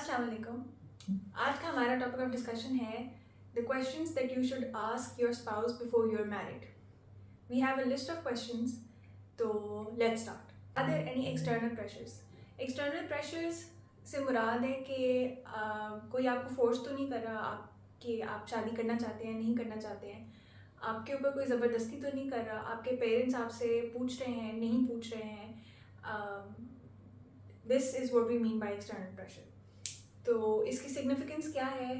अस्सलाम वालेकुम। आज का हमारा टॉपिक ऑफ डिस्कशन है the questions that you should ask your spouse before you are married. We have a list of questions, तो let's start. Are there any external pressures? External pressures से मुराद है कि कोई आपको फोर्स तो नहीं कर रहा कि आप शादी करना चाहते हैं, नहीं करना चाहते हैं, आपके ऊपर कोई ज़बरदस्ती तो नहीं कर रहा, आपके पेरेंट्स आपसे पूछ रहे हैं, नहीं पूछ रहे हैं। This is what we mean by external pressure. तो इसकी सिग्निफिकेंस क्या है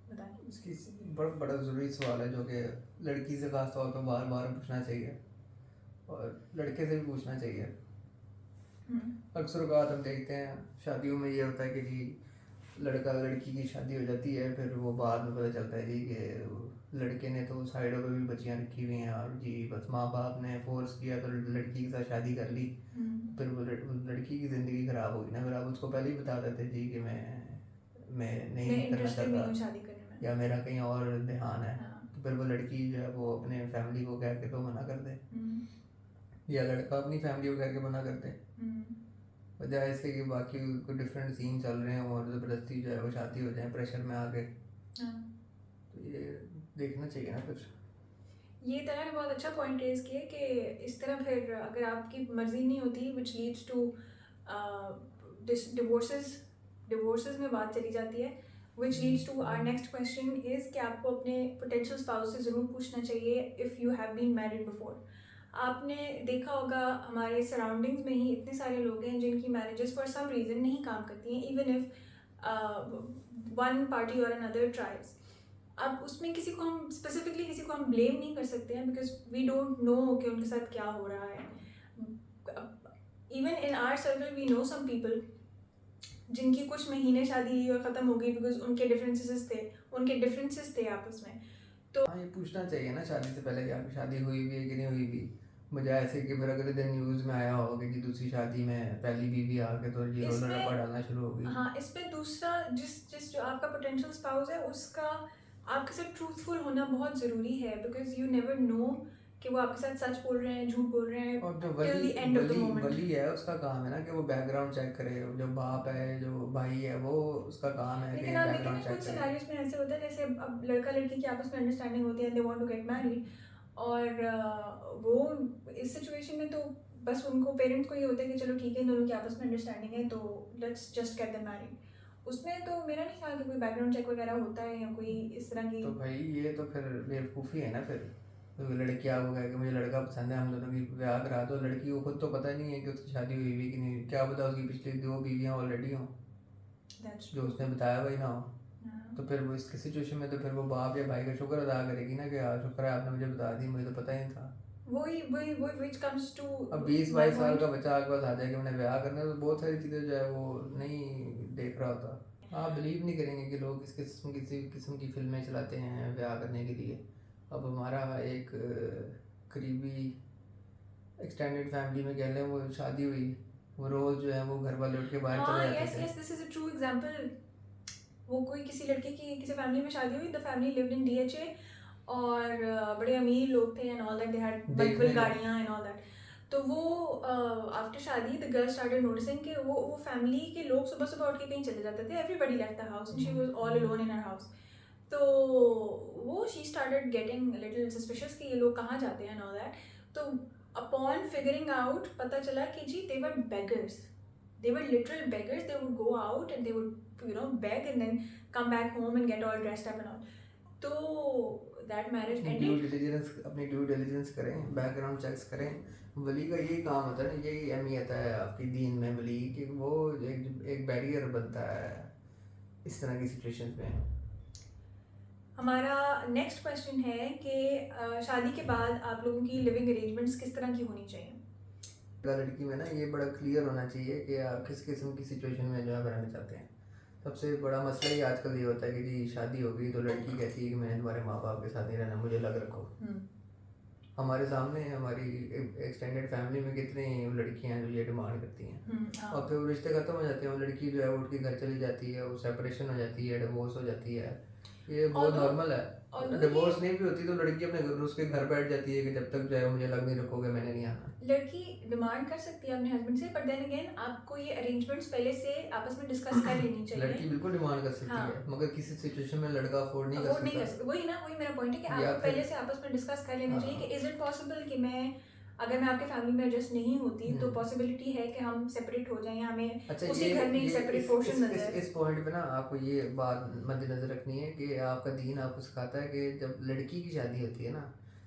बताएं। इसकी बड़ा बड़ा ज़रूरी सवाल है जो कि लड़की से ख़ास तौर पर बार बार पूछना चाहिए और लड़के से भी पूछना चाहिए। अक्सर औक़ात हम देखते हैं शादियों में ये होता है कि जी लड़का लड़की की शादी हो जाती है, फिर वो बाद में पता चलता है जी कि लड़के ने तो साइडों पे भी बच्चियाँ रखी हुई हैं और जी बस माँ बाप ने फोर्स किया तो लड़की के साथ शादी कर ली। फिर वो लड़की की ज़िंदगी ख़राब होगी ना। फिर आप उसको पहले ही बता देते जी कि मैं नहीं करना चाहता शादी करने में, या मेरा कहीं और ध्यान है। हाँ। तो फिर वो लड़की जो है वो अपने फैमिली को कह के तो मना कर दे या लड़का अपनी फैमिली को कह के मना कर दे, बजाय इसके कि बाकी कोई डिफरेंट सीन चल रहे हैं और ज़बरदस्ती जो है वो शादी हो जाए प्रेशर में आके। तो ये देखना चाहिए ना। फिर ये तरह ने बहुत अच्छा पॉइंट रेज किया कि इस तरह फिर अगर आपकी मर्जी नहीं होती विच लीड्स टू डिवोर्सेस में बात चली जाती है, which leads to our next question is कि आपको अपने पोटेंशियल स्पाउस से ज़रूर पूछना चाहिए if you have been married before. आपने देखा होगा हमारे सराउंडिंग्स में ही इतने सारे लोग हैं जिनकी मैरिजेस फॉर सम रीज़न नहीं काम करती हैं, इवन इफ वन पार्टी और अनदर ट्राइज। अब उसमें किसी को हम स्पेसिफिकली किसी को हम ब्लेम नहीं कर सकते हैं बिकॉज वी डोंट नो कि उनके साथ क्या हो रहा है। Even in our circle we know some people जिनकी कुछ महीने शादी हुई और ख़त्म हो गई बिकॉज उनके डिफरेंसेस थे आपस में। तो हाँ, ये पूछना चाहिए ना शादी से पहले कि आपकी शादी हुई हुई है कि नहीं हुई हुई, बजाय ऐसे कि फिर अगले दिन न्यूज़ में आया हो कि दूसरी शादी में पहली बीवी आके तो ये रोला रप्पा डालना शुरू हो गई। हाँ, इस पे दूसरा जिस जो आपका पोटेंशियल स्पाउस है उसका आपके साथ ट्रूथफुल होना बहुत ज़रूरी है बिकॉज यू नेवर नो कि वो आपके साथ सच बोल रहे हैं, झूठ बोल रहे हैं। और जो till the end of the moment वली है उसका काम है ना कि वो बैकग्राउंड चेक करे। जो बाप है जो भाई है वो उसका काम है कि लेकिन आप बैकग्राउंड देखेंगे चेक कुछ करे। सिनेरियोस में ऐसे होता है जैसे अब लड़का लड़की की आपस में अंडरस्टैंडिंग होती है, they want to get married, और वो इस सिचुएशन में तो बस उनको पेरेंट्स को ये होता है कि चलो ठीक है इन दोनों की आपस में अंडरस्टैंडिंग है तो let's just get them married. उसमें तो मेरा नहीं ख्याल कि कोई बैकग्राउंड चेक वगैरह होता है या कोई इस तरह की। तो भाई ये तो फिर बेवकूफ़ी है ना। फिर तो लड़की आपको कहे कि मुझे लड़का पसंद है, हम दोनों की ब्याह करा दो। लड़की को खुद तो पता नहीं है कि उसकी शादी हुई हुई कि नहीं, क्या पता उसकी पिछली 2 बीवियाँ ऑलरेडी हों जो उसने बताया वही ना हो। तो फिर वो इसकी सिचुएशन में तो फिर वो बाप या भाई का शुक्र अदा करेगी ना कि यार शुक्र है आपने मुझे बता दी, मुझे तो पता ही नहीं था। वही वही वही व्हिच कम्स टू अब 20-22 साल का बच्चा आपके पास आ जाए कि मैंने ब्याह करना है, तो बहुत सारी चीज़ें जो है वो नहीं देख रहा होता। आप बिलीव नहीं करेंगे कि लोग किसी किस्म की फिल्में चलाते हैं ब्याह करने के लिए। अब हमारा एक करीबी एक्सटेंडेड फैमिली में कह लें वो शादी हुई, वो रोज़ जो है वो घर वाले उठ के बाहर चले जाते थे। Yes this is a true example. वो कोई किसी लड़के की किसी फैमिली में शादी हुई, the family lived in DHA और बड़े अमीर लोग थे and all that, they had multiple गाड़ियाँ एंड ऑल दैट। तो वो आफ्टर शादी द गर्ल स्टार्टेड नोटिसिंग कि वो फैमिली के लोग सुबह सुबह उठ के कहीं चले जाते थे, everybody left the house and she was all alone in her house. तो वो she started getting little suspicious कि ये लोग कहाँ जाते हैं एंड ऑल दैट। तो अपॉन फिगरिंग आउट पता चला कि जी दे वर beggars, they were literal beggars. They would go out and they would beg and then come back home and get all dressed up and all. तो that marriage ended. अपनी due diligence करें, background checks करें। वली का यही काम होता है ना, यही अहमियत है आपकी दीन में वली कि वो एक बैरियर बनता है इस तरह की सिचुएशन में। हमारा नेक्स्ट क्वेश्चन है कि शादी के बाद आप लोगों की लिविंग अरेंजमेंट्स किस तरह की होनी चाहिए? लड़की में ना ये बड़ा क्लियर होना चाहिए कि आप किस किस्म की सिचुएशन में जो है रहना चाहते हैं। सबसे बड़ा मसला ही आजकल ये होता है कि जी शादी हो गई तो लड़की कहती है कि मैं तुम्हारे माँ बाप के साथ नहीं रहना, मुझे अलग रखो। हमारे सामने हमारी एक्सटेंडेड फैमिली में कितनी लड़कियां हैं जो ये डिमांड करती हैं। और फिर वो रिश्ते ख़त्म हो जाते हैं, वो लड़की जो है उठ के घर चली जाती है, वो सेपरेशन हो जाती है, डिवोर्स हो जाती है। ये बहुत Although- नॉर्मल है। although डिवोर्स नहीं भी होती तो लड़की अपने घर उसके घर बैठ जाती है कि जब तक जो है मुझे अलग नहीं रखोगे मैंने नहीं आना। लड़की डिमांड कर सकती है अपने हस्बैंड से, बट देन अगेन आपको ये अरेंजमेंट्स पहले से आपस में डिस्कस कर लेनी चाहिए। लड़की बिल्कुल डिमांड कर सकती हाँ। है, मगर किसी सिचुएशन में लड़का अफोर्ड नहीं अफोर्ड नहीं कर कर सकता। सकते, वही ना, वही मेरा पॉइंट है कि या आपको फिर- पहले से आपस में डिस्कस कर लेना हाँ। चाहिए कि इज इट पॉसिबल कि अगर मैं आपके फैमिली में एडजस्ट नहीं होती तो पॉसिबिलिटी है कि हम सेपरेट हो जाएं या हमें अच्छा, उसी घर में सेपरेट पोर्शन मिल जाए। इस पॉइंट पे ना आपको ये बात मद्देनजर रखनी है कि आपका दीन आपको सिखाता है कि जब लड़की की शादी होती है ना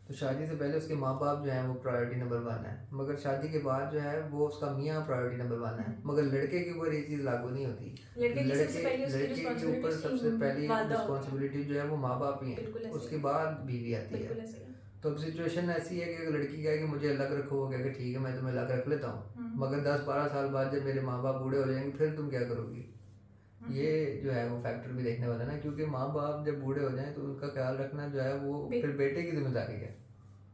तो शादी से पहले उसके माँ बाप जो है वो प्रायोरिटी नंबर 1 है, मगर शादी के बाद जो है वो उसका मियाँ प्रायोरिटी नंबर 1 है। मगर लड़के के ऊपर ये चीज़ लागू नहीं होती। लड़के की सबसे पहली उसकी लड़के के ऊपर सबसे पहली रिस्पॉन्सिबिलिटी जो है वो माँ बाप ही बिल्कुल है, ऐसे उसके बाद बीवी आती है। बिल्कुल ऐसे ही है। तो अब सिचुएशन ऐसी है कि अगर लड़की कहे कि मुझे अलग रखो, वो कहे कि ठीक है मैं तुम्हें अलग रख लेता हूँ, मगर 10-12 साल बाद जब मेरे माँ बाप बूढ़े हो जाएंगे फिर तुम क्या करोगी? ये जो है वो फैक्टर भी देखने वाला है ना, क्योंकि माँ बाप जब बूढ़े हो जाएं तो उनका ख्याल रखना जो है वो फिर बेटे की जिम्मेदारी है।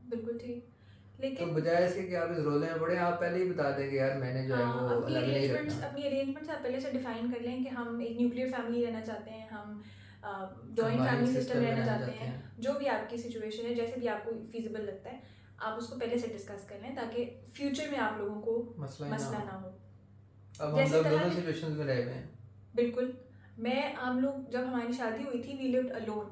बिल्कुल ठीक। तो लेकिन बजाय इसके कि आप इस रोले में पड़े, आप पहले ही बता दें कि यार मैंने जो है वो अलग नहीं रखना। अपनी अरेंजमेंट्स आप पहले से डिफाइन कर लें कि हम एक न्यूक्लियर फैमिली रहना चाहते हैं, हम जॉइंट फैमिली सिस्टम रहना चाहते हैं, जो भी आपकी सिचुएशन है, जैसे भी आपको फीजिबल लगता है आप उसको पहले से डिस्कस कर लें ताकि फ्यूचर में आप लोगों को मसला ना हो। अब हम लोग दोनों सिचुएशंस में रहे हुए हैं। बिल्कुल। हम लोग जब हमारी शादी हुई थी we lived alone,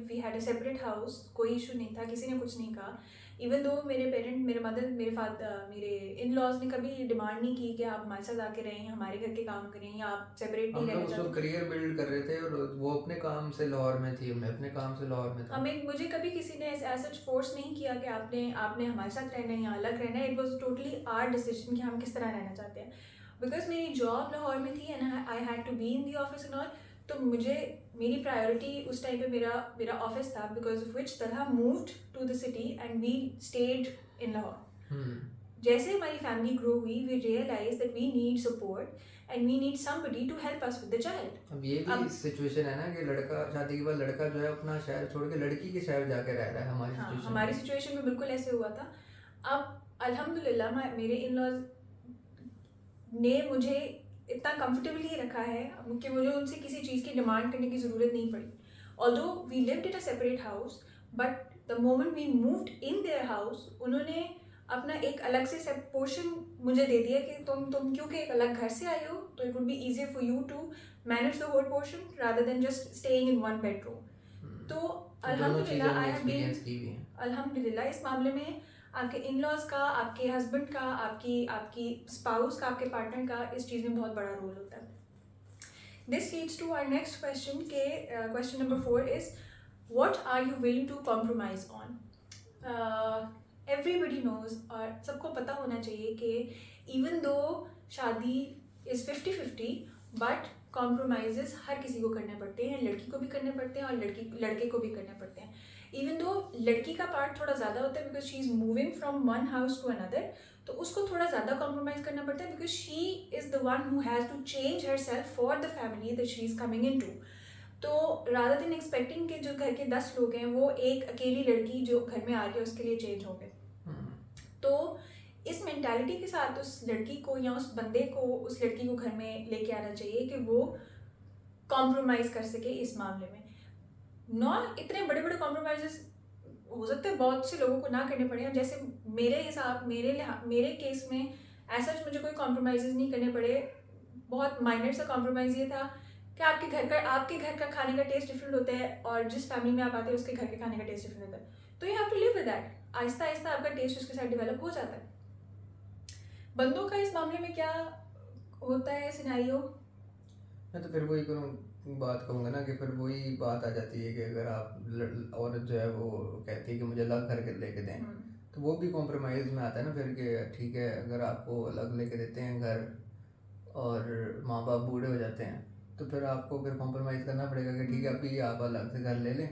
we had a separate house, कोई इशू नहीं था, किसी ने कुछ नहीं कहा। इवन दो मेरे पेरेंट, मेरे मदर, मेरे फादर, मेरे इन लॉज ने कभी डिमांड नहीं की कि आप हमारे साथ आके रहें, हमारे घर के काम करें या आप सेपरेट नहीं रहना चाहते। करियर बिल्ड कर रहे थे और वो अपने काम से लाहौर में थी, मैं अपने काम से लाहौर में था। मुझे कभी किसी ने ऐसा फोर्स नहीं किया कि आपने हमारे साथ रहना है या अलग रहना है। It was totally our decision कि हम किस तरह रहना चाहते हैं। बिकॉज मेरी जॉब लाहौर में थी and I had to be in the office and all, तो मेरी प्रायोरिटी उस टाइम पे मेरा ऑफिस था, because of which Talha moved to the city and we stayed in Lahore. जैसे हमारी फैमिली ग्रो हुई we realise that we need support and we need somebody to help us with the child. अब ये भी situation है ना कि लड़का शादी के बाद लड़का जो है अपना शहर छोड़ के लड़की के शहर जाके रह रहा है। हमारी सिचुएशन में बिल्कुल ऐसे हुआ था। अब अल्हम्दुलिल्लाह मेरे इन लॉज ने मुझे इतना कंफर्टेबली रखा है कि मुझे उनसे किसी चीज़ की डिमांड करने की ज़रूरत नहीं पड़ी। Although we lived in a separate house, but the moment we moved in their house उन्होंने अपना एक अलग से पोर्शन मुझे दे दिया कि तुम क्योंकि एक अलग घर से आए हो तो it would be easier for you to manage the whole portion rather than just staying in one bedroom. तो अल्हम्दुलिल्लाह आई हैव बीन, अल्हम्दुलिल्लाह इस मामले में आपके इन लॉज का, आपके हस्बैंड का, आपकी स्पाउस का, आपके पार्टनर का इस चीज़ में बहुत बड़ा रोल होता है। This leads to our next question के question number 4 is what are you willing to compromise on. Everybody knows, और सबको पता होना चाहिए कि इवन दो शादी इज़ 50-50 बट कॉम्प्रोमाइज़ हर किसी को करने पड़ते हैं, लड़की को भी करने पड़ते हैं और लड़के को भी करने पड़ते हैं। इवन दो लड़की का पार्ट थोड़ा ज़्यादा होता है because she is moving from one house to another, तो उसको थोड़ा ज़्यादा कॉम्प्रोमाइज़ करना पड़ता है because she is the one who has to change herself for the family that she is coming into. तो रादर देन एक्सपेक्टिंग कि जो घर के 10 लोग हैं वो एक अकेली लड़की जो घर में आ रही है उसके लिए चेंज हो गए, तो इस मेंटालिटी के साथ उस लड़की को या उस बंदे को उस लड़की को घर में लेके आना चाहिए कि वो कॉम्प्रोमाइज़ कर सके इस मामले में। नॉट इतने बड़े बड़े कॉम्प्रोमाइज़ हो सकते हैं बहुत से लोगों को ना करने पड़े, जैसे मेरे केस में ऐसा मुझे कोई कॉम्प्रोमाइज़ नहीं करने पड़े। बहुत माइनर सा कॉम्प्रोमाइज़ ये था कि आपके घर का खाने का टेस्ट डिफरेंट होता है और जिस फैमिली में आप आते हैं उसके घर के खाने का टेस्ट डिफरेंट होता है, तो you have to live with that. आहिस्ता आहिस्ता आपका टेस्ट उसके साथ डेवलप हो जाता है। बंदों का इस मामले में क्या होता है सिनेरियो? मैं तो फिर वही बात कहूँगा ना कि फिर वही बात आ जाती है कि अगर आप औरत जो है वो कहती है कि मुझे अलग करके लेके दें, तो वो भी कॉम्प्रोमाइज़ में आता है ना फिर कि ठीक है अगर आपको अलग लेके देते हैं घर और माँ बाप बूढ़े हो जाते हैं तो फिर आपको फिर कॉम्प्रोमाइज़ करना पड़ेगा कि ठीक है अभी आप अलग से घर ले लें,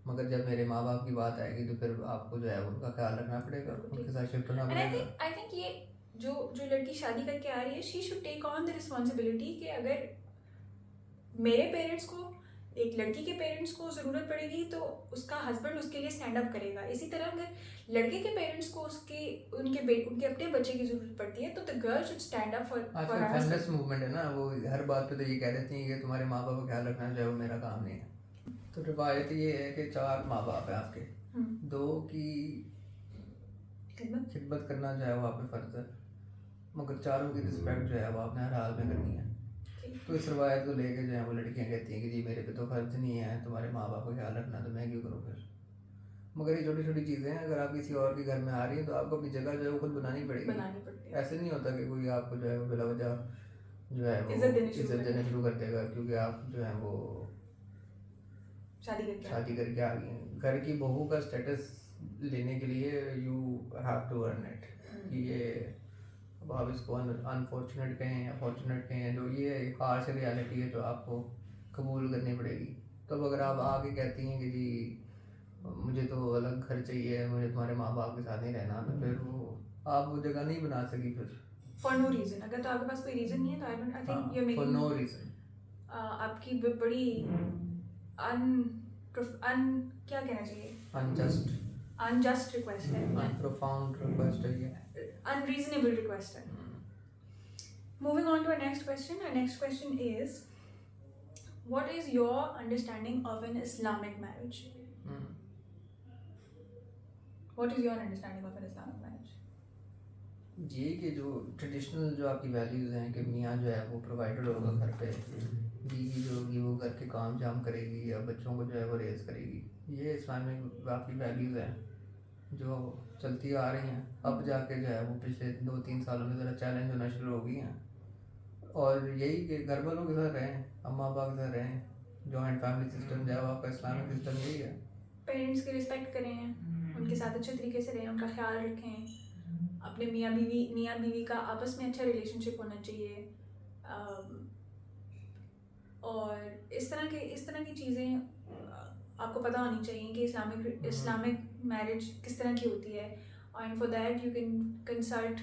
मगर जब मेरे माँ बाप की बात आएगी तो फिर आपको जो है उनका ख्याल रखना पड़ेगा, उनके साथ शिफ्ट होना पड़ेगा। आई थिंक ये जो लड़की शादी करके आ रही है she should take on the responsibility कि अगर मेरे पेरेंट्स को, एक लड़की के पेरेंट्स को ज़रूरत पड़ेगी तो उसका हस्बैंड उसके लिए स्टैंड अप करेगा। इसी तरह अगर लड़के के पेरेंट्स को उनके अपने बच्चे की ज़रूरत पड़ती है तो the girl should stand up for आजकल फेमिनिस्ट मूवमेंट है ना, वो हर बात पे तो ये कह देती हैं कि तुम्हारे माँ बाप का ख्याल रखना जो है वो मेरा काम नहीं है। तो रिवायत ये है कि 4 माँ बाप हैं आपके, 2 की खिदमत करना जो है वो आप पे फ़र्ज़ है, मगर 4 की रिस्पेक्ट जो है वो आपने हर हाल में करनी है। तो इस रवायत को लेके जो है वो लड़कियां कहती हैं कि जी मेरे पे तो फ़र्ज़ नहीं है तुम्हारे माँ बाप का ख्याल रखना, तो मैं क्यों करूँ फिर। मगर ये छोटी छोटी चीज़ें हैं, अगर आप किसी और के घर में आ रही हैं तो आपको अपनी जगह जो है वो खुद बनानी पड़ेगी। ऐसे नहीं होता कि कोई आपको जो है वो बिला वजह जो है वो इज्जत देने शुरू कर देगा क्योंकि आप जो है वो शादी करके आ गई हैं। घर की बहू का स्टेटस लेने के लिए you have to earn it. ये अब आप इसको अनफॉर्चुनेट कहें या फॉर्चुनेट कहें, जो ये एक हार्श रियलिटी है जो आपको कबूल करनी पड़ेगी। तो अब अगर आप आके कहती हैं कि जी मुझे तो अलग घर चाहिए, मुझे तुम्हारे माँ बाप के साथ नहीं रहना, तो फिर वो आप वो जगह नहीं बना सकी फिर फॉर नो रीज़न। अगर तो आपके पास कोई रीज़न नहीं है तो I think you are for making no reason आपकी बड़ी क्या कहना चाहिए, अनजस्ट रिक्वेस्ट है, अनप्रोफाउंड रिक्वेस्ट है ये, अनरीजनेबल रिक्वेस्ट है। Moving on to our next question. Our next question is, what is your understanding of an Islamic marriage? What is your understanding of an Islamic marriage? ये कि जो traditional जो आपकी values हैं कि मियाँ जो है वो प्रोवाइडर होगा घर पे, बीवी जो होगी वो घर के काम जाम करेगी या बच्चों को जो है वो रेज़ करेगी, ये इस्लामिक आपकी वैल्यूज़ हैं जो चलती आ रही हैं। अब जाके जो है वो पिछले 2-3 सालों में ज़रा चैलेंज होना शुरू हो गई हैं, और यही कि घर वालों के साथ रहें, अम्मा पापा के साथ रहें, जॉइंट फैमिली सिस्टम जो है वो आपका इस्लामिक सिस्टम यही है। पेरेंट्स की रिस्पेक्ट करें, उनके साथ अच्छे तरीके से रहें, उनका ख्याल रखें, अपने मियाँ बीवी का आपस में अच्छा रिलेशनशिप होना चाहिए, और इस तरह की चीज़ें आपको पता होनी चाहिए कि इस्लामिक मैरिज किस तरह की होती है। And for that you can consult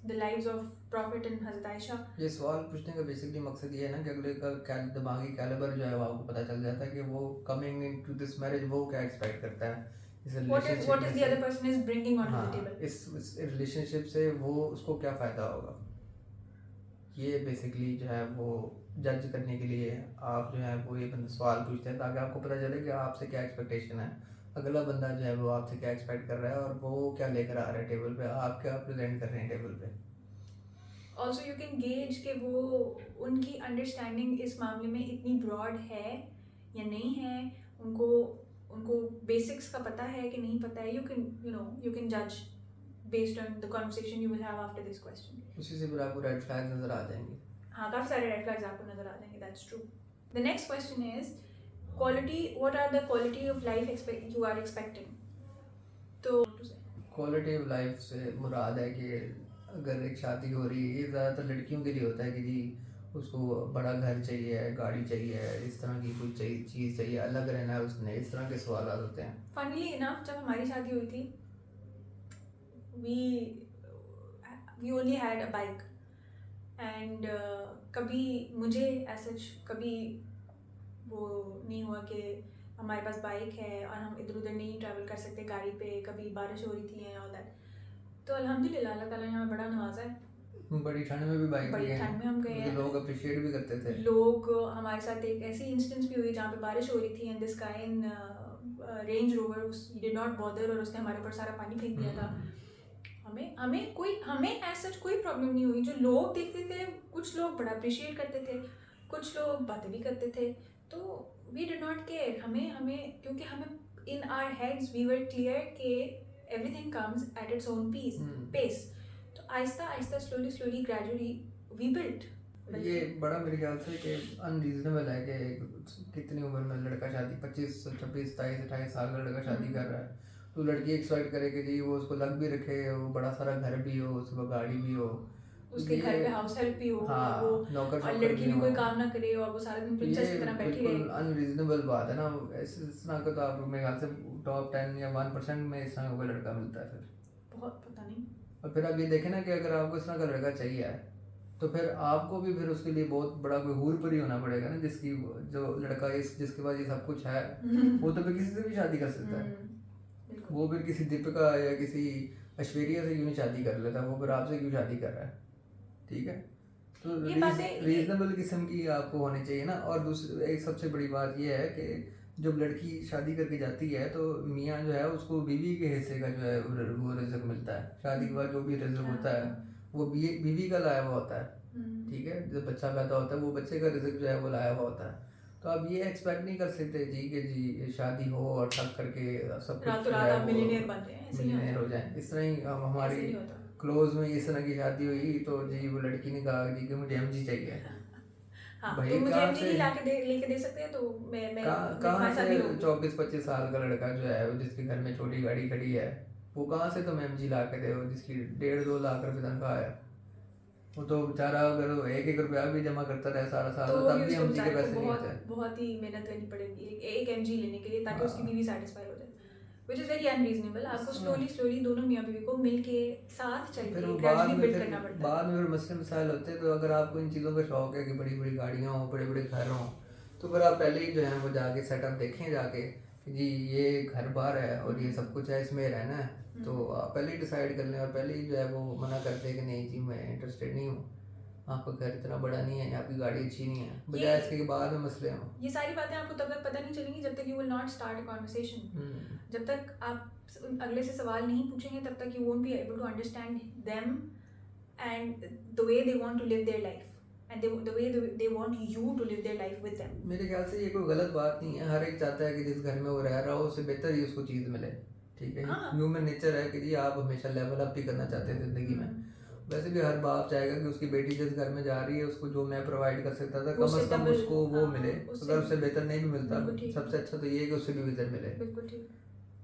the lives of profit and हज़रत आयशा। ये सवाल पूछने का बेसिकली मकसद ये है ना कि अगले का दिमागी कैलिबर जो है वो आपको पता चल जाता है कि वो कमिंग इनटू दिस मैरिज वो क्या एक्सपेक्ट करता है, इस relationship what is the other person is bringing onto the table, इस रिलेशनशिप से वो उसको क्या फ़ायदा होगा। ये बेसिकली जो है वो जज करने के लिए आप जो है वो ये सवाल पूछते हैं ताकि आपको पता चले कि आपसे क्या एक्सपेक्टेशन है, अगला बंदा जो है वो आपसे क्या एक्सपेक्ट कर रहा है और वो क्या लेकर आ रहा है टेबल पे, आप क्या प्रेजेंट कर रहे हैं टेबल पे। ऑल्सो यू कैन गेज कि वो उनकी अंडरस्टैंडिंग इस मामले में इतनी ब्रॉड है या नहीं है, उनको बेसिक्स का पता है कि नहीं पता है। यू कैन जज based on the conversation you will have after this question. उसी से फिर आपको रेड फ्लैग्स नज़र आ जाएंगे। हाँ, काफ़ी सारे रेड फ्लैग्स आपको नज़र आ जाएंगे, that's true. The next question is what are the quality of life you are expecting. तो क्वालिटी ऑफ लाइफ से मुराद है कि अगर एक शादी हो रही है, ये ज़्यादातर लड़कियों के लिए होता है कि जी उसको बड़ा घर चाहिए, गाड़ी चाहिए, इस तरह की कोई चीज़ चाहिए, अलग रहना है उसने, इस तरह के सवाल होते हैं। फनली इनफ जब हमारी शादी हुई थी we only had a bike and कभी मुझे ऐसा कभी वो नहीं हुआ कि हमारे पास बाइक है और हम इधर उधर नहीं ट्रैवल कर सकते गाड़ी पे, कभी बारिश हो रही थी एंड ऑल दैट। तो अल्हम्दुलिल्लाह अल्लाह ताला ने हमें बड़ा नवाजा है। बड़ी ठंड में भी बाइक बड़ी ठंड में हम गए हैं, लोग अप्रिशिएट भी करते थे। लोग हमारे साथ एक ऐसी इंस्टेंस भी हुई जहाँ पे बारिश हो रही थी and this guy in range rover did not bother और उसने हमारे ऊपर सारा पानी फेंक दिया था। हमें ऐसा कोई प्रॉब्लम नहीं हुई। जो लोग देखते थे, कुछ लोग बड़ा अप्रिशिएट करते थे, कुछ लोग बातें भी करते थे, तो वी डिड नॉट केयर। हमें क्योंकि हमें in our heads we were clear कि everything comes at its own pace. तो आहिस्ता आहिस्ता स्लोली ग्रेजुअली वी बिल्ट। ये बड़ा मेरे ख्याल से कि अनरीजनेबल है कि कितनी उम्र में लड़का शादी 25, 26, 27, 28 साल का लड़का शादी कर रहा है, तो लड़की एक्सपेक्ट करे कि जी वो उसको लग भी रखे, वो बड़ा सारा घर भी हो, उसके पास गाड़ी भी हो, उसके घर पे हाउस हेल्प भी हो, हाँ, वो नौकर और लड़की भी कोई काम ना करे और वो सारा दिन प्रिंसेस की तरह बैठी रहे। अनरीजनेबल बात है ना। इस तरह का तो आप मेरे ख्याल से टॉप 10 या 1% में इस तरह का कोई लड़का मिलता है फिर, बहुत पता नहीं। और फिर आप ये देखें ना कि अगर आपको इस तरह का लड़का चाहिए है तो फिर आपको भी फिर उसके लिए बहुत बड़ा कोई हूर पर ही होना पड़ेगा ना, जो लड़का जिसके पास ये सब कुछ है वो तो फिर किसी से भी शादी कर सकता है। वो फिर किसी दीपिका या किसी ऐश्वर्या से क्यों नहीं शादी कर लेता, वो फिर आपसे क्यों शादी कर रहा है। ठीक है, तो रीजनेबल किस्म की आपको होनी चाहिए ना। और दूसरी एक सबसे बड़ी बात ये है कि जब लड़की शादी करके जाती है तो मियाँ जो है उसको बीवी के हिस्से का जो है वो रिज़्क मिलता है। शादी के बाद जो भी रिज़्क होता है वो बीवी का लाया हुआ होता है, ठीक है। जब बच्चा पैदा होता है वो बच्चे का रिज़्क जो है वो लाया हुआ होता है। तो आप ये एक्सपेक्ट नहीं कर सकते जी कि जी शादी हो और ठग करके सब कुछ रातों जो रात है आप वो मिलियनेयर बन जाएं, ऐसे नहीं मिलियनेयर होता। हो जाए। इस तरह ही हमारी ऐसे नहीं होता। क्लोज में इस तरह की शादी हुई तो जी वो लड़की ने कहा जी कि मुझे एमजी चाहिए। हाँ, भाई तो मुझे कहाँ एमजी से नहीं लेके दे सकते, तो मैं कहाँ तुम्हारे साथ से नहीं रहूंगी। 24-25 साल का लड़का जो है वो जिसके घर में छोटी गाड़ी खड़ी है वो कहाँ से तुम एमजी ला के दे जिसकी 1.5-2 लाख रुपए तनख्वाह है। वो तो बेचारा अगर 1-1 रुपया भी जमा करता रहे सारा साल तो तो तब भी भी उसको एमजी के बेचारे को पैसे नहीं होते। बहुत ही मेहनत करनी पड़ेगी एक एमजी लेने के लिए, ताकि उसकी हाँ। बीवी सेटिस्फाई हो जाए, विच इज़ वेरी अनरीजनेबल। आपको इसमें स्लोली दोनों मियाँ बीवी को मिलके साथ चल फिर के वो ग्रेजुअली बिल्ड करना पड़ता है। बाद में फिर मसले मसाइल होते हैं। तो अगर आपको इन चीज़ों का शौक है कि बड़ी बड़ी गाड़ियाँ हों, बड़े बड़े घर हों, तो फिर आप पहले ही जो है वो जाके सेटअप देखें जाके कि जी ये घर बार है और ये सब कुछ है, इसमें रहना है। तो आप पहले ही डिसाइड कर लें और पहले ही जो है वो मना कर दें कि नहीं जी मैं इंटरेस्टेड नहीं हूँ, आपका घर इतना बड़ा नहीं है, आपकी गाड़ी अच्छी नहीं है, बजाय इसके बाद में मसले हों। ये सारी बातें आपको तब तक पता नहीं चलेंगी जब तक you will not start a conversation. जब तक आप अगले से सवाल नहीं पूछेंगे तब तक you won't be able to understand them and the way they want to live their life and the way they want you to live their life with them. मेरे ख्याल से ये कोई गलत बात नहीं है। हर एक चाहता है कि जिस घर में वो रह रहा हो उससे बेहतर ही उसको चीज़ मिले, ठीक है। ह्यूमन नेचर है कि जी आप हमेशा लेवल अप ही करना चाहते हैं ज़िंदगी में। वैसे भी हर बाप चाहेगा कि उसकी बेटी जिस घर में जा रही है उसको जो मैं प्रोवाइड कर सकता था कम से कम उसको वो मिले। अगर उससे बेहतर नहीं भी मिलता सबसे अच्छा तो ये है कि उससे भी बेहतर मिले। बिल्कुल ठीक।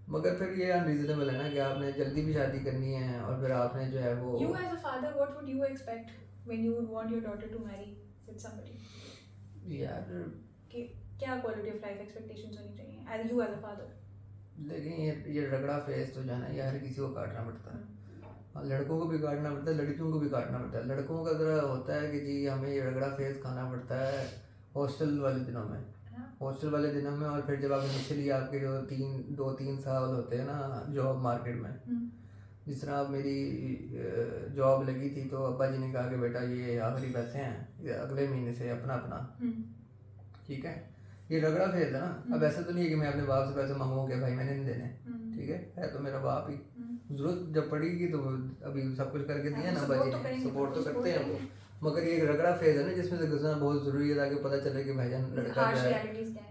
मगर फिर ये अनरीजनेबल है ना कि आपने जल्दी भी शादी करनी है और फिर आपने जो है वो You as a father, what would you expect when you would want your daughter to marry with somebody? यार कि क्या quality of life expectations होनी चाहिए as you as a father? लेकिन ये रगड़ा फेस तो जो है ना ये हर किसी को काटना पड़ता है। हाँ, लड़कों को भी काटना पड़ता है, लड़कियों को भी काटना पड़ता है। लड़कों का ज़रा होता है कि जी हमें ये रगड़ा फेस खाना पड़ता है हॉस्टल वाले दिनों में। हॉस्टल वाले दिनों में और फिर जब आप इनिशियली आपके जो 2-3 साल होते हैं ना जॉब मार्केट में, जिस तरह आप मेरी जॉब लगी थी तो अब्बा जी ने कहा कि बेटा ये आखिरी पैसे हैं, ये अगले महीने से अपना अपना, ठीक है। ये रगड़ा फेस है ना। अब ऐसा तो नहीं है कि मैं अपने बाप से पैसे मांगूँ कि भाई मैंने नहीं देने, ठीक है तो मेरा बाप ही। जरूरत जब पड़ेगी तो अभी सब कुछ करके दिया ना अब्बा जी ने, सपोर्ट तो करते हैं वो। मगर ये रगड़ा फेज है ना जिसमें से गुजरना बहुत ज़रूरी है ताकि पता चले कि भाईजान लड़का जो है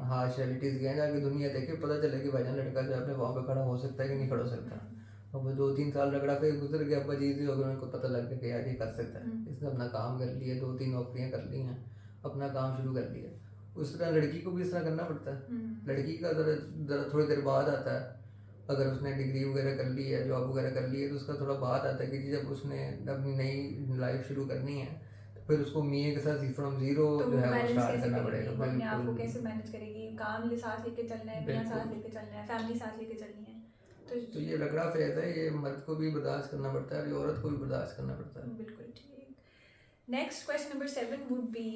हार्श रियलिटीज़ क्या है, जाके दुनिया देखे पता चले कि भाईजान लड़का जो है अपने पाँव पे खड़ा हो सकता है कि नहीं खड़ा हो सकता। अब 2-3 साल रगड़ा फेज गुजर गया, अब्बा जी हो गए, उनको पता लग गया कि यार ये कर सकता है, इसने अपना काम कर लिया, 2-3 नौकरियाँ कर ली हैं, अपना काम शुरू कर लिया। उस तरह लड़की को भी इस तरह करना पड़ता है। लड़की का ज़रा थोड़ी देर बाद आता है, अगर उसने डिग्री वगैरह कर ली है, जॉब वगैरह कर ली है, तो उसका थोड़ा बाद आता है कि जब उसने अपनी नई लाइफ शुरू करनी है तो फिर उसको मियाँ के साथ फ्रॉम जीरो जो है वो स्टार्ट करना पड़ेगा। अपने आप को कैसे मैनेज करेगी, काम ले साथ लेके चलना है, मियाँ साथ लेके चलना है, फैमिली साथ लेके चलनी है। तो ये रगड़ा फेज है, ये मर्द को भी बर्दाश्त करना पड़ता है और ये औरत को भी बर्दाश्त करना पड़ता है। बिल्कुल ठीक। Next question number 7 would be,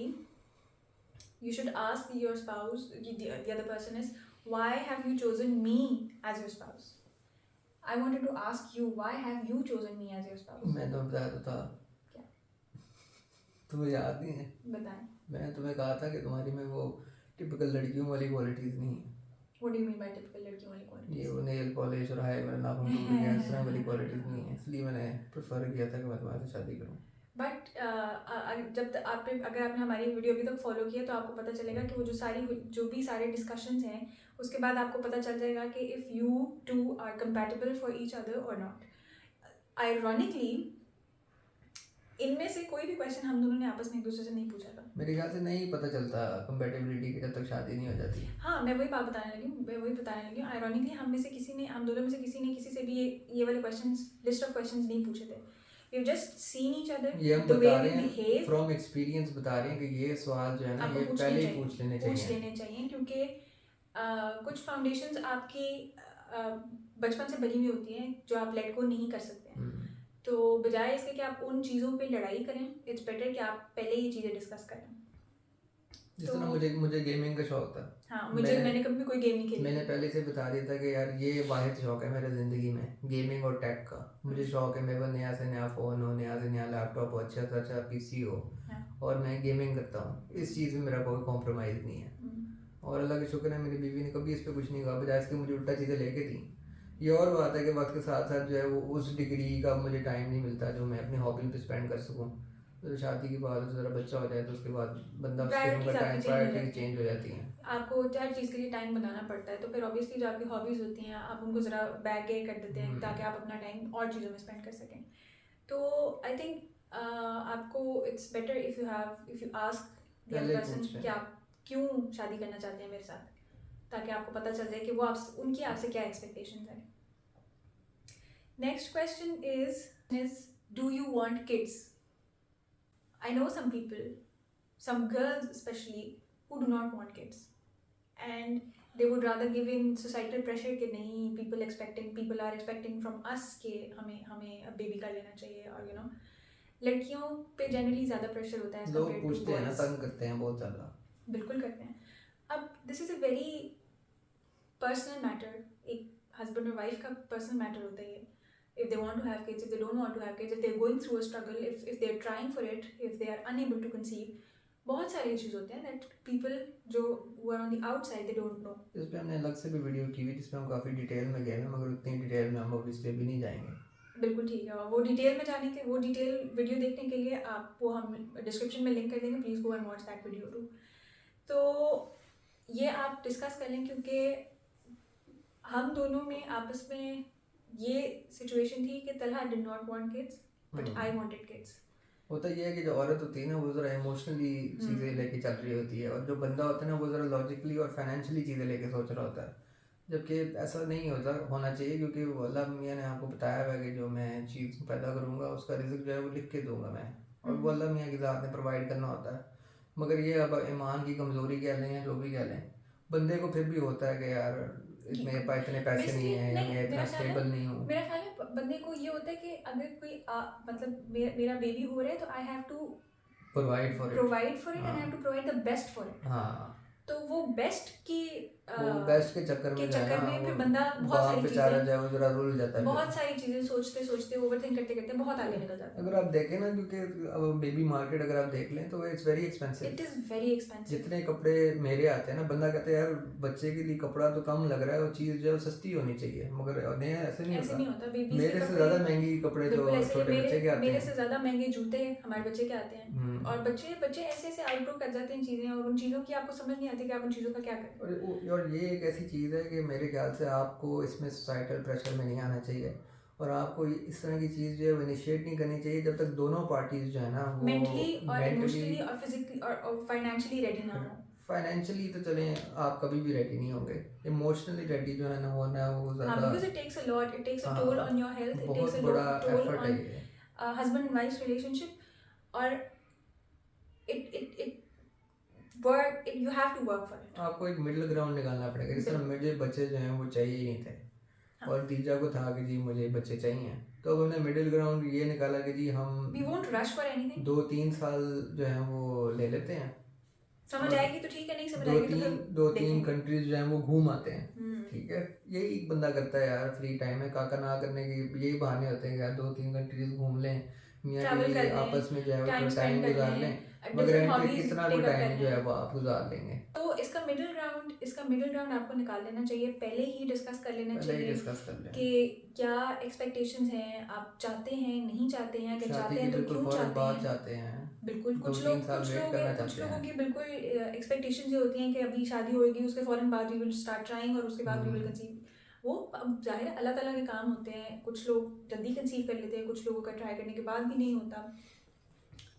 you should ask your spouse, the other person is, why have you chosen me as your spouse? I wanted to ask you, why have you chosen me as your spouse? मैं तो बताया तो था। क्या? तुम्हें याद नहीं है? बताएं। मैं तुम्हें कहा था कि तुम्हारी में वो टिपिकल लड़कियों वाली क्वालिटीज़ नहीं है। What do you mean by typical लड़कियों वाली qualities? ये वो नेल पॉलिश और हाई मेरा नाखून टूट गया इस तरह वाली क्वालिटीज़ नहीं है, इसलिए मैंने प्रेफर किया था कि मैं तुम्हारे साथ शादी करूँ। बट जब तक अगर आपने हमारी वीडियो अभी तक फॉलो किया तो आपको पता चलेगा कि वो जो भी सारे डिस्कशंस हैं उसके बाद आपको पता चल जाएगा कि if you two are compatible for each other और नॉट। आयरॉनिकली इनमें से कोई भी क्वेश्चन हम दोनों ने आपस में एक दूसरे से नहीं पूछा था। मेरे ख्याल से नहीं पता चलता कंपैटिबिलिटी की जब तक शादी नहीं हो जाती। हाँ, मैं वही बताने लगी हूँ। आयरॉनिकली हम दोनों में से किसी ने किसी से भी ये वाले क्वेश्चंस, लिस्ट ऑफ क्वेश्चंस नहीं पूछे थे। We've just seen each other, ये हम the way बता we रहे हैं behave. फ्रॉम एक्सपीरियंस बता रहे हैं कि ये सवाल जो है ना ये पहले ही पूछ लेने चाहिए क्योंकि कुछ फाउंडेशंस आपकी बचपन से बनी हुई होती हैं जो आप लेट को नहीं कर सकते हैं। तो बजाय इसके कि आप उन चीज़ों पे लड़ाई करें, इट्स बेटर कि आप पहले ये चीज़ें डिस्कस करें। जिस तरह मुझे गेमिंग का शौक था। हाँ, मैंने कभी भी कोई गेम नहीं खेली। मैंने पहले से बता दिया था कि यार ये वाहिद शौक है मेरे ज़िंदगी में, गेमिंग और टेक का। मुझे शौक है मेरे पास नया से नया फ़ोन हो, नया से नया लैपटॉप हो, अच्छा से अच्छा पीसी हो और मैं गेमिंग करता हूँ। इस चीज़ में मेरा कोई कॉम्प्रोमाइज़ नहीं है। और अल्लाह का शुक्र है मेरी बीवी ने कभी इस पे कुछ नहीं कहा, बजाय इसके मुझे उल्टा चीज़ें लेके दी। ये और बात है कि वक्त के साथ साथ जो है वो उस डिग्री का मुझे टाइम नहीं मिलता जो मैं अपनी हॉबी पे स्पेंड कर सकूँ। तो शादी के बाद ज़रा बच्चा हो जाए तो उसके बाद बंदा उसके Priorities उनका आपकी टाइम change हो प्रायोरिटी जाती हैं। चेंज हो जाती हैं। आपको हर चीज़ के लिए टाइम बनाना पड़ता है, तो फिर ऑब्वियसली जो आपकी हॉबीज़ होती हैं आप उनको ज़रा बैक गेयर कर देते हैं ताकि आप अपना टाइम और चीज़ों में स्पेंड कर सकें। तो आई थिंक आपको it's better if you ask the पहले पर्सन पूछ लें। कि आप क्यों शादी करना चाहते हैं मेरे साथ, ताकि आपको पता चल जाए कि वो आप उनकी आपसे क्या एक्सपेक्टेशंस हैं। Next question is do you want kids? I know some people, some girls especially, who do not want kids, and they would rather give in societal pressure कि नहीं, people are expecting from us कि हमें अब baby कर लेना चाहिए, और you know लड़कियों पे जनरली ज़्यादा प्रेशर होता है लोग compared to पूछते हैं ना, boys। तंग करते हैं बहुत ज़्यादा। बिल्कुल करते हैं। अब this is a very personal matter, एक हस्बैंड और वाइफ का पर्सनल मैटर होता है ये। If they want to have kids, if they don't want to have kids, if they're going through a struggle, if they're trying for it, if they are unable to conceive, बहुत सारे issues होते हैं that people जो who are on the outside they don't know। इस पे हमने अलग से भी वीडियो की हुई जिसमें हम काफ़ी डिटेल में गए हैं, मगर उतनी डिटेल में हम अब इस पे भी नहीं जाएंगे। बिल्कुल ठीक है, वो डिटेल में जाने के, वो डिटेल वीडियो देखने के लिए आप वो हम डिस्क्रिप्शन में लिंक कर देंगे, please go and watch that video too. तो ये आप डिस्कस कर लें, क्योंकि हम दोनों में आपस में ये सिचुएशन थी कि Talha did not want kids but I wanted kids. होता ये है कि जो औरत होती है ना वो ज़रा इमोशनली चीज़ें लेके चल रही होती है, और जो बंदा होता है ना वो ज़रा लॉजिकली और फाइनेंशियली चीज़ें लेके सोच रहा होता है, जबकि ऐसा नहीं होना चाहिए, क्योंकि अल्लाह मियाँ ने आपको बताया हुआ है कि जो मैं चीज़ पैदा करूँगा उसका रिज़्क जो है वो लिख के दूंगा मैं, और वो अल्लाह मियाँ की ज़ात ने प्रोवाइड करना होता है। मगर ये अब ईमान की कमज़ोरी कह लें या जो भी कह लें, बंदे को फिर भी होता है कि यार मेरे पास इतने पैसे नहीं हैं या मैं इतना स्टेबल नहीं हूँ। मेरा ख्याल है बंदे को ये होता है कि अगर कोई मतलब मेरा बेबी हो रहा है तो I have to provide for it and I have to provide the best for it. हाँ, तो वो बेस्ट के चक्कर में फिर बंदा बहुत सारी चीजें जाए वो जरा रुल जाता है, बहुत सारी चीजें सोचते सोचते ओवरथिंक करते करते बहुत आगे निकल जाता है। अगर आप देखें ना, क्योंकि अब बेबी मार्केट अगर आप देख लें तो it's very expensive. It is very expensive. जितने कपड़े मेरे आते हैं ना, बंदा कहता है यार बच्चे के लिए कपड़ा तो कम लग रहा है, वो चीज़ जो है सस्ती होनी चाहिए, मगर नहीं, ऐसे नहीं होता। मेरे से ज़्यादा महंगी कपड़े जो छोटे बच्चे के आते हैं, मेरे से ज़्यादा महंगे जूते हमारे बच्चे के आते हैं, और बच्चे ऐसे ऐसे आउटग्रो कर जाते हैं चीज़ें, और उन चीज़ों की आपको समझ नहीं आती कि आप उन चीज़ों का क्या करें। और ये एक ऐसी चीज़ है कि मेरे ख्याल से आपको इसमें सोसाइटल प्रेशर में नहीं आना चाहिए, और आपको इस तरह की चीज़ जो है इनिशिएट नहीं करनी चाहिए जब तक दोनों पार्टीज जो है ना वो मेंटली और इमोशनली और फिजिकली और फाइनेंशियली रेडी ना हो। फाइनेंशियली तो चलें आप कभी भी रेडी नहीं होंगे, इमोशनली रेडी जो है ना वो ज़्यादा, because it takes a lot, it takes a toll on your health, it takes a toll on husband and wife relationship, और you have to work for it। आपको एक मिडिल ग्राउंड निकालना पड़ेगा। जिस तरह मुझे बच्चे जो हैं वो चाहिए ही नहीं थे, और तीजा को था कि जी मुझे बच्चे चाहिए, तो अब हमने मिडिल ग्राउंड ये निकाला कि जी हम we won't rush for anything। 2-3 साल जो है वो ले लेते हैं, समझ आएगी तो ठीक है, नहीं समझ आएगी तो फिर 2-3 कंट्रीज जो हैं वो घूम आते हैं, ठीक है। यही एक बंदा करता है यार, फ्री टाइम है, काका ना करने के यही बहाने होते हैं यार, 2-3 कंट्रीज घूम लें, मियाँ बीवी आपस में जो है वो टाइम गुजार लें, मगर कितना को टाइम जो है वो आप गुजार लेंगे। तो इसका मिडिल ग्राउंड आपको निकाल लेना चाहिए, पहले ही डिस्कस कर लेना चाहिए कि क्या एक्सपेक्टेशंस हैं, आप चाहते हैं नहीं चाहते हैं, अगर चाहते हैं तो क्यों चाहते हैं। बिल्कुल कुछ लोगों की बिल्कुल एक्सपेक्टेशंस ये होती हैं कि अभी शादी होगी उसके फौरन बाद वी विल स्टार्ट ट्राइंग और उसके बाद वी विल कंसीव। वो अब जाहिर है अलग अलग के काम होते हैं, कुछ लोग जल्दी कंसीव कर लेते हैं, कुछ लोगों का ट्राई करने के बाद भी नहीं होता,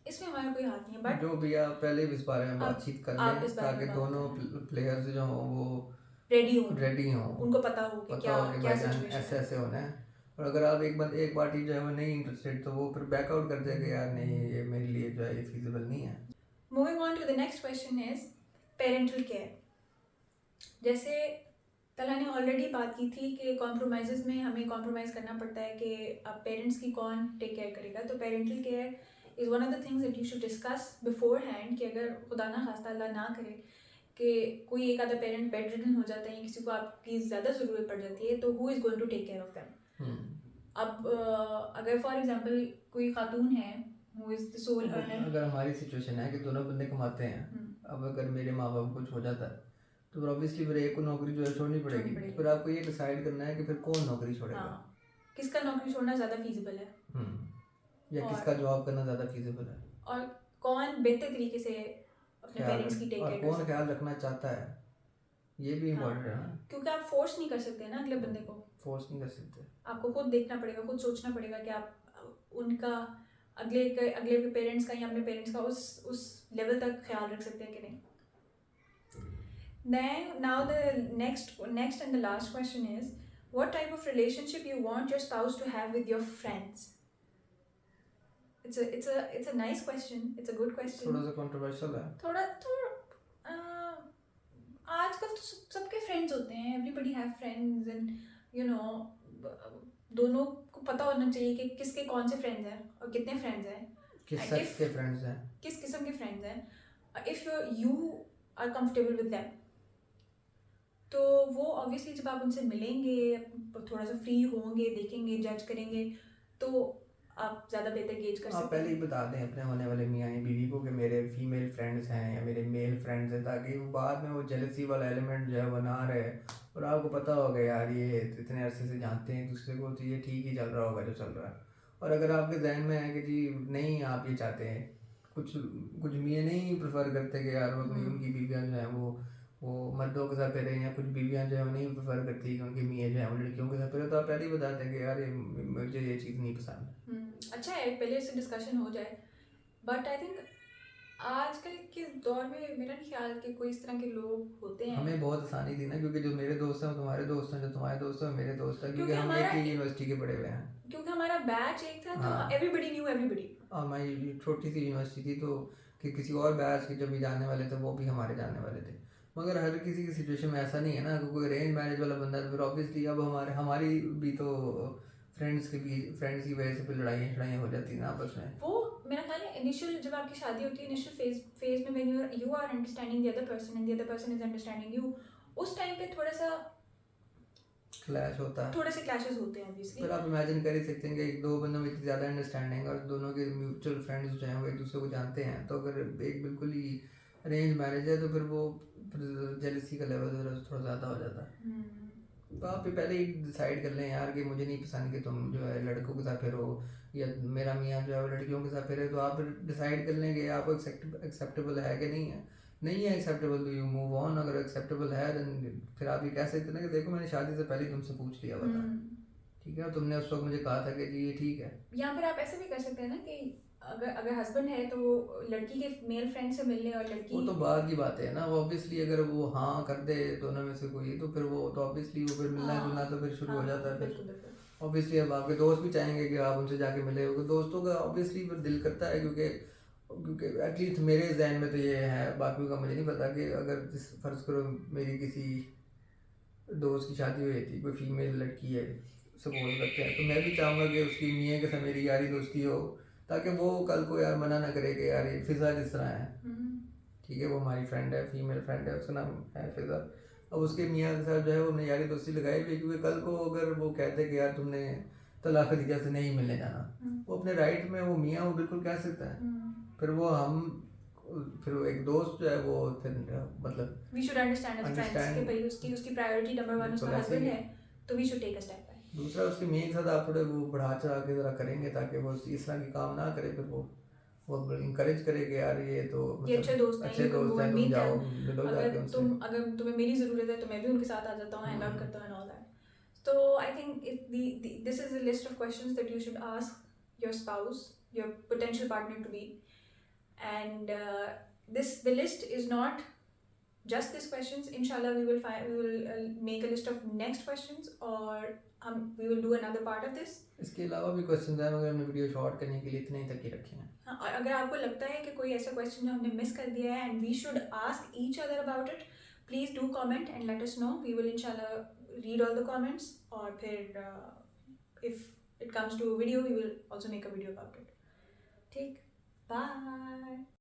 इसमें हमारा कोई हाथ नहीं है। बट जो भी आप पहले इस बारे में बातचीत कर लें ताकि दोनों प्लेयर्स जो हों वो रेडी हों, उनको पता हो कि क्या सिचुएशन ऐसे ऐसे होना है। और अगर आप एक पार्टी जो है वो नहीं इंटरेस्टेड तो वो फिर बैकआउट कर देगा, यार नहीं ये मेरे लिए जो है ये फीजिबल नहीं है। Moving on to the next question is parental care. जैसे तला ने ऑलरेडी बात की थी कि कॉम्प्रोमाइज़ में हमें कॉम्प्रोमाइज़ करना पड़ता है कि अब पेरेंट्स की कौन टेक केयर करेगा। तो parental care is one of the things that you should discuss before hand, कि अगर खुदा ना खास्ता अल्लाह ना करे कि कोई एक आधा पेरेंट बेड रिडन हो जाता है या किसी को आपकी ज़्यादा ज़रूरत पड़ जाती है, तो who is going to take care of them. अब अगर फॉर एग्जांपल कोई खातून है who is the sole earner, अगर हमारी सिचुएशन है कि दोनों बंदे कमाते हैं, अब अगर मेरे माँ बाप को कुछ हो जाता है तो फिर ऑब्वियसली फिर एक को नौकरी जो है छोड़नी पड़ेगी। फिर आपको ये डिसाइड करना है कि फिर कौन नौकरी छोड़ेगा। हाँ, किसका नौकरी छोड़ना ज़्यादा फीजिबल है, या किसका जॉब करना ज़्यादा फीजिबल है, और कौन बेहतर तरीके से अपने पेरेंट्स की टेक केयर कर सकता है, कौन ख्याल रखना चाहता है, ये भी इम्पोर्टेंट है ना। क्योंकि आप फोर्स नहीं कर सकते ना अगले बंदे को, फोर्स नहीं कर सकते, आपको खुद देखना पड़ेगा, खुद सोचना पड़ेगा कि आप उनका अगले के पेरेंट्स का या अपने पेरेंट्स का उस लेवल तक ख्याल रख सकते हैं कि नहीं। Now the next and the last question is, what type of relationship you want your spouse to have with your friends? It's a nice question. It's a good question. थोड़ा सा कंट्रोवर्शियल है। थोड़ा आजकल तो सबके फ्रेंड्स होते हैं, everybody have friends and you know दोनों को पता होना चाहिए कि किसके कौन से फ्रेंड्स हैं और कितने फ्रेंड्स हैं, किस सेक्स के फ्रेंड्स हैं, किस किस्म के फ्रेंड्स हैं। If you are comfortable with them, तो वो ऑब्वियसली जब आप उनसे मिलेंगे, थोड़ा सा फ्री होंगे, देखेंगे, जज करेंगे, तो आप ज़्यादा बेहतर गेज कर सकते हैं। आप पहले ही बता दें अपने होने वाले मियाँ या बीवी को कि मेरे फीमेल फ्रेंड्स हैं या मेरे मेल फ्रेंड्स हैं, ताकि वो बाद में वो जेलसी वाला एलिमेंट जो है वो ना रहे, और आपको पता होगा यार ये इतने अरसे से जानते हैं दूसरे को, तो ये ठीक ही चल रहा होगा जो चल रहा है। और अगर आपके जहन में है कि जी नहीं आप ये चाहते हैं, कुछ मियाँ नहीं प्रेफर करते कि यार वो अपनी उनकी बीवियाँ जो हैं वो मर्दों के साथ फिरे, या कुछ बीवियाँ जो है वो नहीं प्रेफर करती कि उनकी मियाँ जो है वो लड़कियों के साथ फिरे, तो आप पहले ही बताते हैं कि यार ये मुझे ये चीज़ नहीं पसंद। अच्छा है पहले से डिस्कशन हो जाए, बट आई थिंक आजकल के दौर में मेरा नहीं ख्याल कि कोई इस तरह के लोग होते हैं। हमें बहुत आसानी थी ना, क्योंकि जो मेरे दोस्त हैं वो तुम्हारे दोस्त हैं, जो तुम्हारे दोस्त हैं मेरे दोस्त हैं, क्योंकि हम एक ही यूनिवर्सिटी के पढ़े हुए हैं, क्योंकि हमारा बैच एक था, तो एवरीबडी न्यू एवरीबडी। और हमारी छोटी सी यूनिवर्सिटी थी, तो कि किसी और बैच के जब भी जाने वाले थे वो भी हमारे जाने वाले थे। मगर हर किसी की सिचुएशन में ऐसा नहीं है ना, कोई अरेंज मैरिज वाला बंदा है, तो फिर ऑब्वियसली अब हमारी भी तो फ्रेंड्स की वजह से फिर लड़ाइयाँ हो जाती हैं ना आपस में। वो मेरा ख्याल है इनिशियल जब आपकी शादी होती है, इनिशियल फेज में when you are understanding the other person and the other person is understanding you, उस टाइम पे थोड़ा सा क्लैश होता है, थोड़े से क्लैशेस होते हैं ऑब्वियसली। फिर आप इमेजिन कर ही सकते हैं कि एक दो बंदों में इतनी ज़्यादा अंडरस्टैंडिंग और दोनों के म्यूचुअल फ्रेंड्स जो हैं वो एक दूसरे को जानते हैं, तो अगर एक बिल्कुल ही अरेंज मैरिज है तो फिर वो जेलसी का लेवल थोड़ा ज़्यादा हो जाता है। तो आप पहले ही डिसाइड कर लें यार कि मुझे नहीं पसंद कि तुम जो है लड़कों के साथ फिरो, या मेरा मियाँ जो है लड़कियों के साथ फिरे, तो आप डिसाइड कर लें कि आपको एक्सेप्टेबल है कि नहीं है एक्सेप्टेबल, तो यू मूव ऑन। अगर एक्सेप्टेबल है देन फिर आप ये कह सकते हैं कि देखो मैंने शादी से पहले तुमसे पूछ लिया हुआ था, ठीक है, और तुमने उस वक्त मुझे कहा था कि जी ये ठीक है। या फिर आप ऐसे भी कर सकते हैं ना कि अगर हस्बैंड है तो वो लड़की के मेल फ्रेंड से मिलने, और लड़की वो तो बाद की बात है ना, वो ऑब्वियसली अगर वो हाँ कर दे दोनों में से कोई, तो फिर वो तो ऑब्वियसली वो फिर मिलना जुलना तो फिर शुरू हो जाता है। फिर ऑब्वियसली अब आपके दोस्त भी चाहेंगे कि आप उनसे जाके मिले, क्योंकि दोस्तों का ऑब्वियसली फिर दिल करता है, क्योंकि एटलीस्ट मेरे जहन में तो ये है, बाकी का मुझे नहीं पता, कि अगर फ़र्ज़ करो मेरी किसी दोस्त की शादी हुई थी, कोई फीमेल लड़की है सपोज करते हैं, तो मैं भी चाहूँगा कि उसकी मियाँ के साथ मेरी यारी दोस्ती हो, ताकि वो कल को यार मना ना करे कि यार ये फ़िज़ा जिस तरह है, ठीक है, वो हमारी फ्रेंड है, फीमेल फ्रेंड है, उसका नाम है फ़िज़ा, अब उसके मियाँ के साथ जो है वो हमने यारी दोस्ती लगाई हुई, क्योंकि कल को अगर वो कहते कि यार तुमने तलाक खदीजा से नहीं मिलने जाना, वो अपने राइट में वो मियाँ वो बिल्कुल कह सकता है, फिर वो एक दोस्त जो है वो फिर मतलब we should understand as friends कि भाई उसकी प्रायोरिटी नंबर 1 उसका हस्बैंड है, तो we should take a step back. दूसरा उसके मियाँ के साथ आप थोड़े वो बढ़ा चढ़ा के ज़रा करेंगे, ताकि वो इस तरह की काम ना करे, फिर वो इंकरेज करे कि यार ये तो ये अच्छे दोस्त हैं, तुम जाओ मिलो जाके उनसे, अगर तुम्हें मेरी ज़रूरत है तो मैं भी उनके साथ आ जाता हूँ, हैंग आउट करता हूँ and all that. So I think this is a list of questions that you should ask your spouse, your potential partner to be, and the list is not just these questions. Inshallah, we will make a list of next questions, or we will do another part of this. इसके अलावा भी question हैं, मगर हमने video short करने के लिए इतने ही तक ही रखे हैं। हाँ, और अगर आपको लगता है कि कोई ऐसा क्वेश्चन जो हमने मिस कर दिया है and we should ask each other about it, please do comment and let us know. We will inshallah read all the comments, or if it comes to a video we will also make a video about it. Take bye.